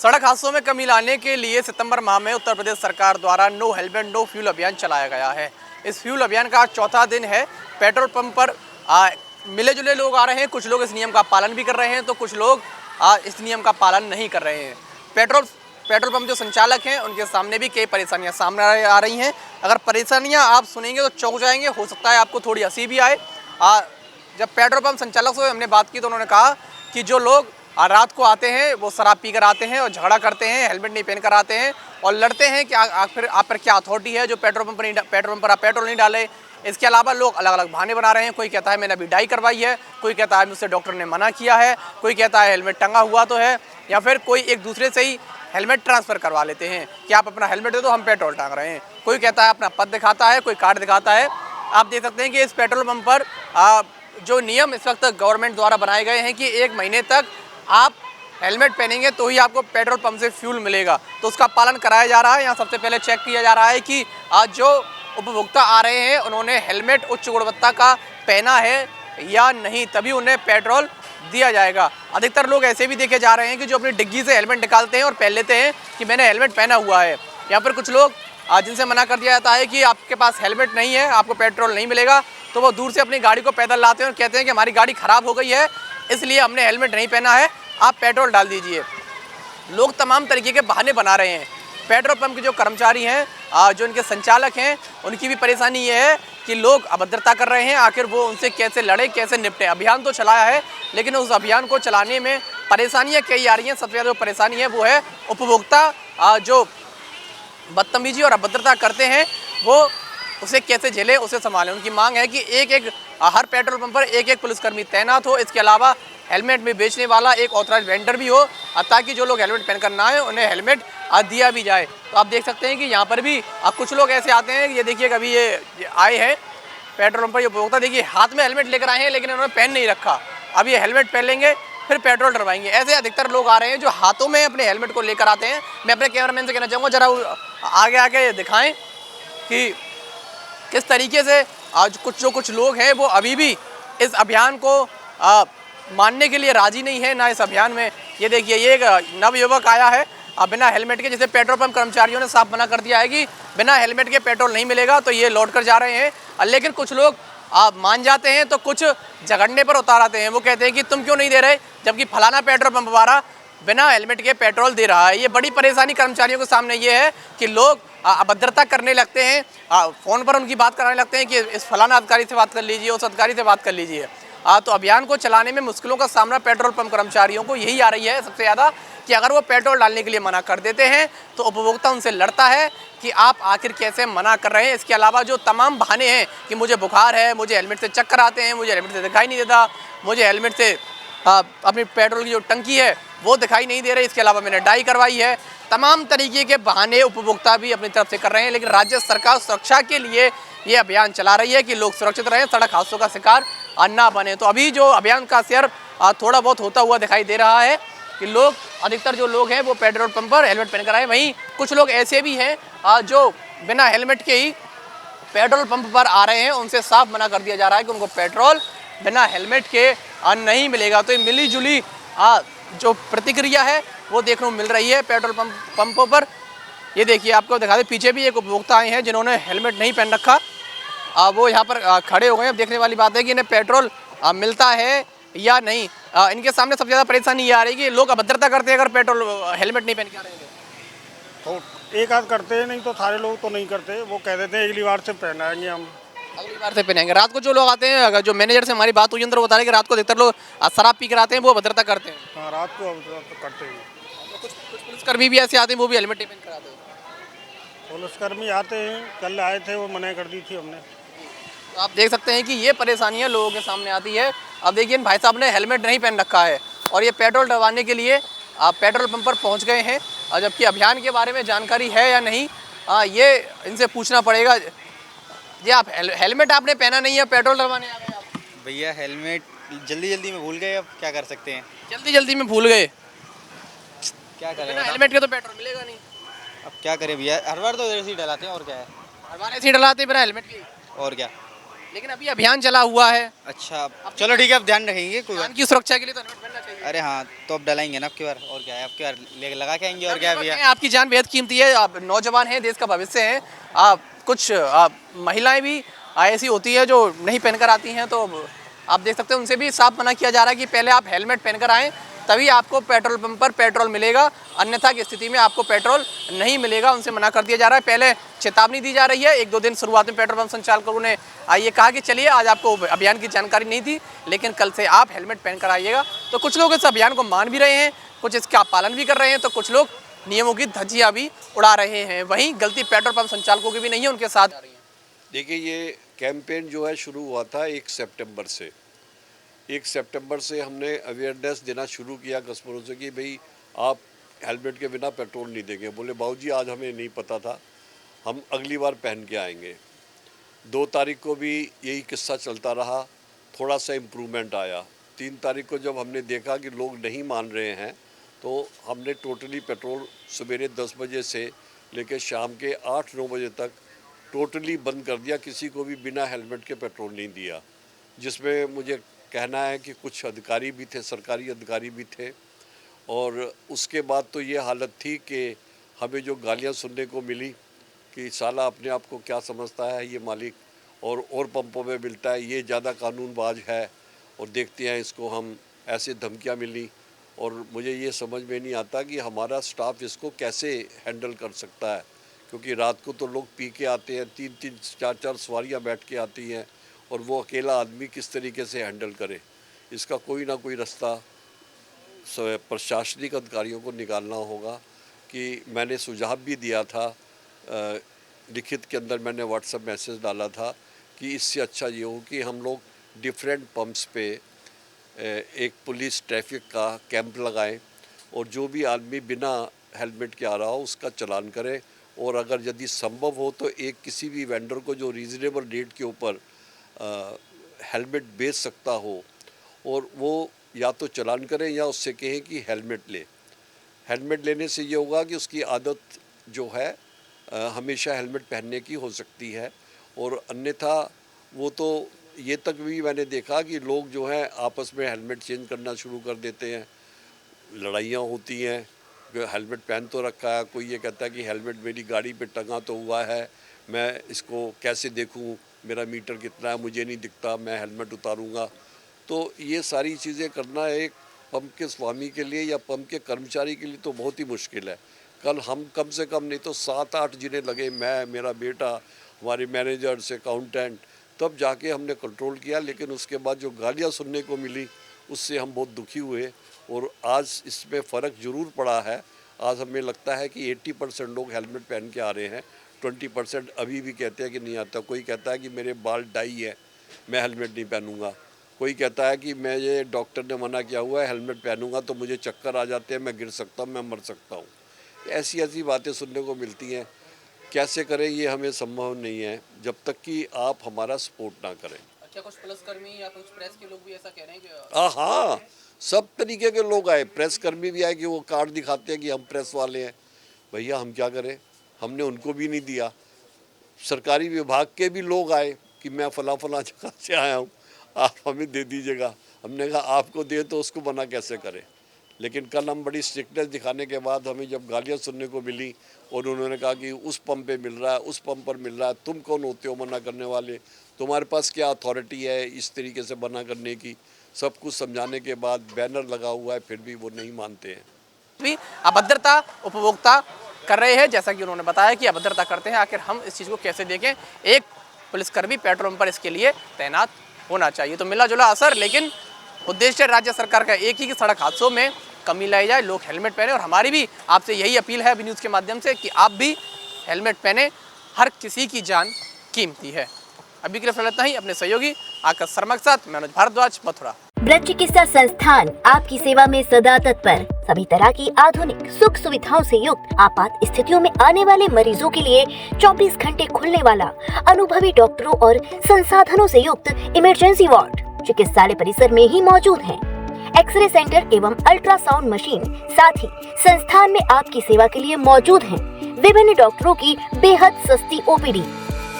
सड़क हादसों में कमी लाने के लिए सितंबर माह में उत्तर प्रदेश सरकार द्वारा नो हेलमेट नो फ्यूल अभियान चलाया गया है। इस फ्यूल अभियान का आज चौथा दिन है। पेट्रोल पंप पर मिले जुले लोग आ रहे हैं। कुछ लोग इस नियम का पालन भी कर रहे हैं तो कुछ लोग इस नियम का पालन नहीं कर रहे हैं। पेट्रोल पंप जो संचालक हैं उनके सामने भी कई परेशानियां सामने आ रही हैं। अगर परेशानियां आप सुनेंगे तो चौंक जाएंगे, हो सकता है आपको थोड़ी हंसी भी आए। जब पेट्रोल पंप संचालक से हमने बात की तो उन्होंने कहा कि जो लोग रात को आते हैं वो शराब पीकर आते हैं और झगड़ा करते हैं, हेलमेट नहीं पहन कर आते हैं और लड़ते हैं कि आखिर आप पर क्या अथॉरिटी है जो पेट्रोल पंप पर आप पेट्रोल नहीं डाले। इसके अलावा लोग अलग अलग बहाने बना रहे हैं। कोई कहता है मैंने अभी डाई करवाई है, कोई कहता है मुझसे डॉक्टर ने मना किया है, कोई कहता है हेलमेट टंगा हुआ तो है, या फिर कोई एक दूसरे से ही हेलमेट ट्रांसफ़र करवा लेते हैं कि आप अपना हेलमेट दे दो, हम पेट्रोल टांग रहे हैं। कोई कहता है अपना पद दिखाता है, कोई कार्ड दिखाता है। आप देख सकते हैं कि इस पेट्रोल पंप पर जो नियम इस वक्त गवर्नमेंट द्वारा बनाए गए हैं कि 1 महीने तक आप हेलमेट पहनेंगे तो ही आपको पेट्रोल पंप से फ्यूल मिलेगा, तो उसका पालन कराया जा रहा है। यहाँ सबसे पहले चेक किया जा रहा है कि आज जो उपभोक्ता आ रहे हैं उन्होंने हेलमेट उच्च गुणवत्ता का पहना है या नहीं, तभी उन्हें पेट्रोल दिया जाएगा। अधिकतर लोग ऐसे भी देखे जा रहे हैं कि जो अपनी डिग्गी से हेलमेट निकालते हैं और पहन लेते हैं कि मैंने हेलमेट पहना हुआ है। यहाँ पर कुछ लोग जिनसे मना कर दिया जाता है कि आपके पास हेलमेट नहीं है, आपको पेट्रोल नहीं मिलेगा, तो वो दूर से अपनी गाड़ी को पैदल लाते हैं और कहते हैं कि हमारी गाड़ी ख़राब हो गई है इसलिए हमने हेलमेट नहीं पहना है, आप पेट्रोल डाल दीजिए। लोग तमाम तरीके के बहाने बना रहे हैं। पेट्रोल पंप के जो कर्मचारी हैं, जो इनके संचालक हैं, उनकी भी परेशानी ये है कि लोग अभद्रता कर रहे हैं। आखिर वो उनसे कैसे लड़े, कैसे निपटे। अभियान तो चलाया है लेकिन उस अभियान को चलाने में परेशानियां कई आ रही हैं। सबसे ज़्यादा जो परेशानी है वो है उपभोक्ता जो बदतमीजी और अभद्रता करते हैं वो उसे कैसे झेलें, उसे संभालें। उनकी मांग है कि हर पेट्रोल पंप पर एक पुलिसकर्मी तैनात हो। इसके अलावा हेलमेट में बेचने वाला एक ऑथराइज वेंडर भी हो ताकि जो लोग हेलमेट पहनकर ना आए उन्हें हेलमेट दिया भी जाए। तो आप देख सकते हैं कि यहाँ पर भी कुछ लोग ऐसे आते हैं। ये देखिए कभी ये आए हैं पेट्रोल पंप पर, ये उपभोक्ता देखिए हाथ में हेलमेट लेकर आए हैं लेकिन उन्होंने पहन नहीं रखा। अब ये हेलमेट पहन लेंगे फिर पेट्रोल डलवाएंगे। ऐसे अधिकतर लोग आ रहे हैं जो हाथों में अपने हेलमेट को लेकर आते हैं। मैं अपने कैमरामैन से कहना चाहूँगा जरा आगे आके दिखाएं कि किस तरीके से आज कुछ लोग हैं वो अभी भी इस अभियान को मानने के लिए राजी नहीं है ना। इस अभियान में ये देखिए ये एक नवयुवक आया है बिना हेलमेट के, जिसे पेट्रोल पंप कर्मचारियों ने साफ मना कर दिया है कि बिना हेलमेट के पेट्रोल नहीं मिलेगा, तो ये लौट कर जा रहे हैं। लेकिन कुछ लोग मान जाते हैं तो कुछ झगड़ने पर उतार आते हैं। वो कहते हैं कि तुम क्यों नहीं दे रहे जबकि फलाना पेट्रोल पंप वाला बिना हेलमेट के पेट्रोल दे रहा है। ये बड़ी परेशानी कर्मचारियों के सामने ये है कि लोग अभद्रता करने लगते हैं, फ़ोन पर उनकी बात कराने लगते हैं कि इस फलाना अधिकारी से बात कर लीजिए, उस अधिकारी से बात कर लीजिए। तो अभियान को चलाने में मुश्किलों का सामना पेट्रोल पंप कर्मचारियों को यही आ रही है सबसे ज़्यादा कि अगर वो पेट्रोल डालने के लिए मना कर देते हैं तो उपभोक्ता उनसे लड़ता है कि आप आखिर कैसे मना कर रहे हैं। इसके अलावा जो तमाम बहाने हैं कि मुझे बुखार है, मुझे हेलमेट से चक्कर आते हैं, मुझे हेलमेट से दिखाई नहीं देता, मुझे हेलमेट से अपनी पेट्रोल की जो टंकी है वो दिखाई नहीं दे रही, इसके अलावा मैंने डाई करवाई है, तमाम तरीके के बहाने उपभोक्ता भी अपनी तरफ से कर रहे हैं। लेकिन राज्य सरकार सुरक्षा के लिए ये अभियान चला रही है कि लोग सुरक्षित रहें, सड़क हादसों का शिकार ना बने। तो अभी जो अभियान का असर थोड़ा बहुत होता हुआ दिखाई दे रहा है कि लोग अधिकतर जो लोग हैं वो पेट्रोल पंप पर हेलमेट पहन कर आए। वहीं कुछ लोग ऐसे भी हैं जो बिना हेलमेट के ही पेट्रोल पंप पर आ रहे हैं, उनसे साफ मना कर दिया जा रहा है कि उनको पेट्रोल बिना हेलमेट के नहीं मिलेगा। तो ये मिली जुली जो प्रतिक्रिया है वो देखने को मिल रही है पेट्रोल पंपों पर। ये देखिए आपको दिखा दें, पीछे भी एक उपभोक्ता आए हैं जिन्होंने हेलमेट नहीं पहन रखा, वो यहाँ पर खड़े हो गए। अब देखने वाली बात है कि इन्हें पेट्रोल मिलता है या नहीं। इनके सामने सबसे ज़्यादा परेशानी ये आ रही है कि लोग अभद्रता करते हैं अगर पेट्रोल हेलमेट नहीं पहन के आ रहे हैं तो एक आध करते हैं, नहीं तो सारे लोग तो नहीं करते। वो कह देते हैं अगली बार से पहनाएंगे, हम अगली बार से पहनेंगे। रात को जो लोग आते हैं, अगर जो मैनेजर से हमारी बात हुई अंदर बता रहे कि रात को अधिकतर लोग शराब पी कर आते हैं, वो अभद्रता करते हैं। हाँ, रात को तो करते हैं। कुछ पुलिसकर्मी भी ऐसे आते हैं वो भी हेलमेट नहीं पहन कर आते हैं। पुलिसकर्मी आते हैं, कल आए थे, वो मना कर दी थी हमने। तो आप देख सकते हैं कि ये परेशानियां लोगों के सामने आती है। अब देखिए भाई साहब ने हेलमेट नहीं पहन रखा है और ये पेट्रोल डलवाने के लिए पेट्रोल पंप पर पहुंच गए हैं, जबकि अभियान के बारे में जानकारी है या नहीं ये इनसे पूछना पड़ेगा। जी आप हेलमेट आपने पहना नहीं है, पेट्रोल डलवाने आ गए आप? भैया हेलमेट जल्दी में भूल गए, अब क्या कर सकते हैं। जल्दी में भूल गए, क्या करें, हेलमेट के तो पेट्रोल मिलेगा नहीं। अब क्या करें भैया, हर बार तो ऐसे ही डलाते हैं, और क्या है, हर बार ऐसे ही डलाते हैं बिना हेलमेट के। और क्या, लेकिन अभी अभियान चला हुआ है। अच्छा चलो ठीक है, अब ध्यान रखेंगे, कोई बात की सुरक्षा के लिए तो हेलमेट पहनना चाहिए। अरे हाँ, तो अब डलाएंगे ना आपकी बार, और क्या है, आपकी बार ले लगा के आएंगे, और क्या है भैया। आपकी जान बेहद कीमती है, आप नौजवान हैं, देश का भविष्य हैं। आप कुछ महिलाएं भी ऐसी होती है जो नहीं पहनकर आती हैं, तो आप देख सकते हैं उनसे भी साफ मना किया जा रहा है कि पहले आप हेलमेट पहनकर आएँ, तभी आपको पेट्रोल पंप पर पेट्रोल मिलेगा, अन्यथा की स्थिति में आपको पेट्रोल नहीं मिलेगा। उनसे मना कर दिया जा रहा है। पहले चेतावनी दी जा रही है, 1-2 दिन शुरुआत में पेट्रोल पंप संचालकों ने ये कहा कि चलिए आज आपको अभियान की जानकारी नहीं थी, लेकिन कल से आप हेलमेट पहनकर आइएगा। तो कुछ लोग इस अभियान को मान भी रहे हैं, कुछ इसका पालन भी कर रहे हैं, तो कुछ लोग नियमों की धज्जियाँ भी उड़ा रहे हैं। वहीं गलती पेट्रोल पंप संचालकों की भी नहीं है, उनके साथ आ रही है। देखिए, ये कैंपेन जो है शुरू हुआ था 1 सितंबर से। 1 सितंबर से हमने अवेयरनेस देना शुरू किया कस्टमरों से कि भाई आप हेलमेट के बिना पेट्रोल नहीं देंगे। बोले बाबूजी आज हमें नहीं पता था, हम अगली बार पहन के आएंगे। 2 तारीख को भी यही किस्सा चलता रहा, थोड़ा सा इम्प्रूवमेंट आया। 3 तारीख को जब हमने देखा कि लोग नहीं मान रहे हैं, तो हमने टोटली पेट्रोल सवेरे 10 बजे से लेकर शाम के 8-9 बजे तक टोटली बंद कर दिया। किसी को भी बिना हेलमेट के पेट्रोल नहीं दिया, जिसमें मुझे कहना है कि कुछ अधिकारी भी थे, सरकारी अधिकारी भी थे। और उसके बाद तो ये हालत थी कि हमें जो गालियाँ सुनने को मिली कि साला अपने आप को क्या समझता है ये मालिक, और पंपों में मिलता है, ये ज़्यादा कानूनबाज है, और देखते हैं इसको हम, ऐसे धमकियाँ मिली। और मुझे ये समझ में नहीं आता कि हमारा स्टाफ इसको कैसे हैंडल कर सकता है, क्योंकि रात को तो लोग पी के आते हैं, 3-3, 4-4 सवारियाँ बैठ के आती हैं, और वो अकेला आदमी किस तरीके से हैंडल करे। इसका कोई ना कोई रास्ता प्रशासनिक अधिकारियों को निकालना होगा। कि मैंने सुझाव भी दिया था, लिखित के अंदर मैंने व्हाट्सएप मैसेज डाला था कि इससे अच्छा ये हो कि हम लोग डिफरेंट पंप्स पे एक पुलिस ट्रैफिक का कैंप लगाएं, और जो भी आदमी बिना हेलमेट के आ रहा हो उसका चालान करें। और अगर यदि संभव हो तो एक किसी भी वेंडर को जो रीज़नेबल रेट के ऊपर हेलमेट बेच सकता हो, और वो या तो चालान करें या उससे कहें कि हेलमेट ले। हेलमेट लेने से ये होगा कि उसकी आदत जो है हमेशा हेलमेट पहनने की हो सकती है। और अन्यथा वो तो ये तक भी मैंने देखा कि लोग जो हैं आपस में हेलमेट चेंज करना शुरू कर देते हैं, लड़ाइयाँ होती हैं। हेलमेट पहन तो रखा है, कोई ये कहता है कि हेलमेट मेरी गाड़ी पे टंगा तो हुआ है, मैं इसको कैसे देखूं, मेरा मीटर कितना है मुझे नहीं दिखता, मैं हेलमेट उतारूंगा। तो ये सारी चीज़ें करना एक पंप के स्वामी के लिए या पंप के कर्मचारी के लिए तो बहुत ही मुश्किल है। कल हम कम से कम नहीं तो 7-8 जिन्हें लगे, मैं, मेरा बेटा, हमारे मैनेजर्स, अकाउंटेंट, तब जाके हमने कंट्रोल किया। लेकिन उसके बाद जो गालियाँ सुनने को मिली उससे हम बहुत दुखी हुए, और आज इसमें फ़र्क ज़रूर पड़ा है। आज हमें लगता है कि 80% लोग हेलमेट पहन के आ रहे हैं, 20% अभी भी कहते हैं कि नहीं आता। कोई कहता है कि मेरे बाल डाई है, मैं हेलमेट नहीं पहनूंगा। कोई कहता है कि मैं, ये डॉक्टर ने मना किया हुआ है, हेलमेट पहनूंगा तो मुझे चक्कर आ जाते हैं, मैं गिर सकता हूँ, मैं मर सकता हूँ। ऐसी ऐसी बातें सुनने को मिलती हैं। कैसे करें ये हमें संभव नहीं है जब तक कि आप हमारा सपोर्ट ना करें। क्या कुछ पुलिसकर्मी या कुछ प्रेस के लोग भी ऐसा कह रहे हैं कि हाँ, सब तरीके के लोग आए। प्रेस कर्मी भी आए कि वो कार्ड दिखाते हैं कि हम प्रेस वाले हैं। भैया हम क्या करें, हमने उनको भी नहीं दिया। सरकारी विभाग के भी लोग आए कि मैं फला जगह से आया हूँ, आप हमें दे दीजिएगा। हमने कहा आपको दे तो उसको मना कैसे करें। लेकिन कल हम बड़ी स्ट्रिक्टनेस दिखाने के बाद हमें जब गालियाँ सुनने को मिली, और उन्होंने कहा कि उस पंप पे मिल रहा है, उस पंप पर मिल रहा है, तुम कौन होते हो मना करने वाले, तुम्हारे पास क्या अथॉरिटी है इस तरीके से मना करने की। सब कुछ समझाने के बाद बैनर लगा हुआ है, फिर भी वो नहीं मानते हैं। भी अभद्रता उपभोक्ता कर रहे हैं, जैसा कि उन्होंने बताया कि अभद्रता करते हैं। आखिर हम इस चीज़ को कैसे देखें, एक पुलिसकर्मी पेट्रोल पंप पर इसके लिए तैनात होना चाहिए। तो मिला जुला असर, लेकिन उद्देश्य राज्य सरकार का एक ही कि सड़क हादसों में कमी लाई जाए, लोग हेलमेट पहने। और हमारी भी आपसे यही अपील है अभी न्यूज़ के माध्यम से कि आप भी हेलमेट पहने, हर किसी की जान कीमती है। अभी के लिए इतना ही। अपने सहयोगी आकाश शर्मा के साथ मैं मनोज भारद्वाज, मथुरा। ब्लड चिकित्सा संस्थान आपकी सेवा में सदा तत्पर। सभी तरह की आधुनिक सुख सुविधाओं से युक्त आपात स्थितियों में आने वाले मरीजों के लिए 24 घंटे खुलने वाला, अनुभवी डॉक्टरों और संसाधनों से युक्त इमरजेंसी वार्ड चिकित्सालय परिसर में ही मौजूद है। एक्सरे सेंटर एवं अल्ट्रासाउंड मशीन साथ ही संस्थान में आपकी सेवा के लिए मौजूद हैं। विभिन्न डॉक्टरों की बेहद सस्ती ओपीडी।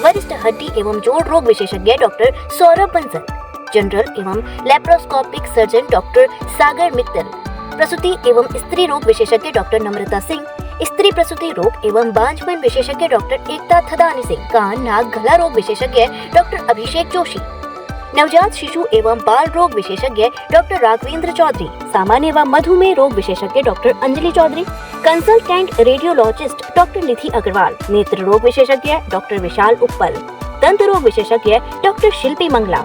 वरिष्ठ हड्डी एवं जोड़ रोग विशेषज्ञ डॉक्टर सौरभ बंसल, जनरल एवं लैप्रोस्कोपिक सर्जन डॉक्टर सागर मित्तल, प्रसूति एवं स्त्री रोग विशेषज्ञ डॉक्टर नम्रता सिंह, स्त्री प्रसूति रोग एवं बांझपन विशेषज्ञ डॉक्टर एकता थदानी सिंह, कान नाक गला रोग विशेषज्ञ डॉक्टर अभिषेक जोशी, नवजात शिशु एवं बाल रोग विशेषज्ञ डॉक्टर राघवेंद्र चौधरी, सामान्य एवं मधुमेह रोग विशेषज्ञ doctor Anjali Chaudhary, consultant radiologist doctor Nidhi Agarwal, नेत्र रोग विशेषज्ञ डॉक्टर विशाल उप्पल, दंत रोग विशेषज्ञ doctor Shilpi Mangla,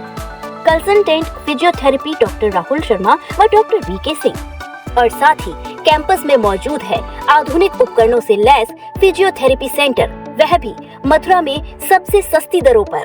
consultant physiotherapy doctor Rahul Sharma व डॉक्टर वीके सिंह। और साथ ही कैंपस में मौजूद है आधुनिक उपकरणों से लैस फिजियोथेरेपी सेंटर, वह भी मथुरा में सबसे सस्ती दरों पर।